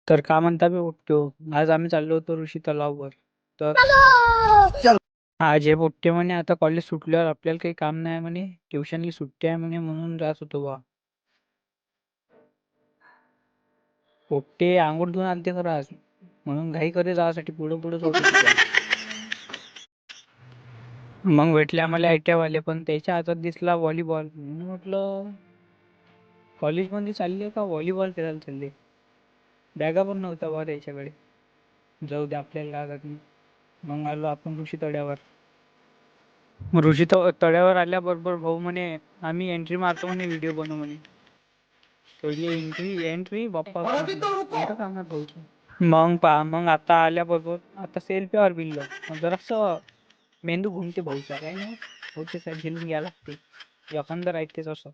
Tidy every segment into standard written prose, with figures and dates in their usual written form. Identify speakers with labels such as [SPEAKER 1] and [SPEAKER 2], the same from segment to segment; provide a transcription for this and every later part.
[SPEAKER 1] तर का म्हणता बे पोट्ट्यो, आज आम्ही चाललो होतो ऋषी तलाववर. तर आज हे पोट्टे म्हणे आता कॉलेज सुटल्यावर आपल्याला काही काम नाही म्हणे, ट्युशनची सुट्टी आहे म्हणे, म्हणून जात होतो बा. पोट्टे आंघोळ धुवून आलते खरं आज, म्हणून घाई करे जायसाठी पुढं पुढं होत होते बा. मग भेटले आम्हाला आयटीआय वाले, पण त्याच्या हातात दिसला व्हॉलीबॉल. म्हणून म्हटलं कॉलेजमध्ये चालले का व्हॉलीबॉल खेळायला चालले. बॅगा पण नव्हता बा त्याच्याकडे. जाऊ दे आपल्याला काय करत नाही. मग आलो आपण ऋषी तळ्यावर. ऋषी तळ्यावर आल्याबरोबर भाऊ म्हणे आम्ही एंट्री मारतो म्हणे, व्हिडिओ बनव म्हणे. एंट्री एंट्री बाप्पा कुठं सांगणार भाऊची. मग आता आल्याबरोबर आता सेल्फीवर बिल्लो. जरासं मेंदू घुमते भाऊचा, काय नाही भाऊचे साहेब झेलून घ्या लागते, एखादं राहतेच असं.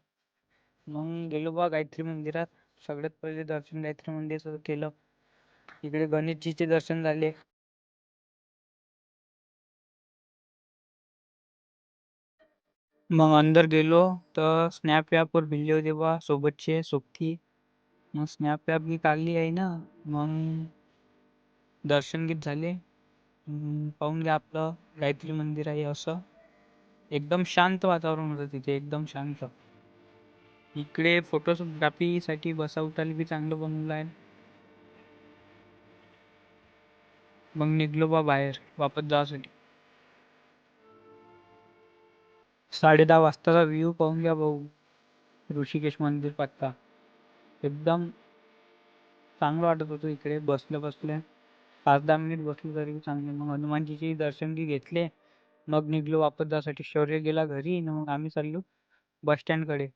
[SPEAKER 1] मग गेलो बा गायत्री मंदिरात. सगळ्यात पहिले दर्शन गायत्री मंदिराचं केलं. इकडे गणेशजीचे दर्शन झाले. मग अंदर गेलो तर स्नॅप वर भिडले होते बा सोबतचे सोबती. मग स्नॅप मी काढली आहे ना. मग दर्शन गीत झाले. पाहून घ्या आपलं गायत्री मंदिर आहे असं. एकदम शांत वातावरण होतं तिथे, एकदम शांत. इकडे फोटोग्राफी साठी बसावटाला बी चांगलं बनवलं आहे. मग निघलो बा बाहेर वापस जायसाठी. 10:30 वाजताचा व्ह्यू पाहून घ्या भाऊ, ऋषिकेश मंदिर पत्ता. एकदम चांगलं वाटत होतं इकडे बसल्या बसल्या. 5-10 मिनिट बसलो तरी चांगले. मग हनुमानजीचे दर्शन घेतले. मग निघलो वापस जायसाठी. शौर्य गेला घरी. मग आम्ही चाललो बस स्टँड कडे.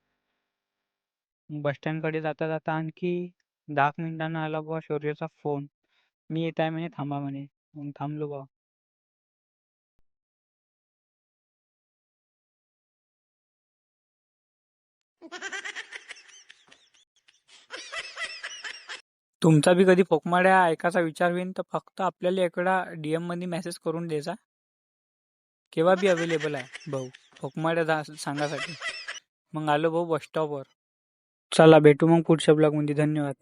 [SPEAKER 1] बस स्टँड कडे जाता जाता आणखी 10 मिनिटांना आला बा शौर्याचा फोन, मी येत आहे म्हणे, थांबा म्हणे. मग थांबलो बा. तुमचा बी कधी फोकमाड्या ऐकायचा विचार होईल तर फक्त आपल्याला एकडा DM मध्ये मेसेज करून द्यायचा. केव्हा बी अवेलेबल आहे भाऊ फोकमाड्या सांगासाठी. मग आलो भाऊ बस स्टॉपवर. चला भेटू मग पुढच्या ब्लॉग मध्ये. धन्यवाद.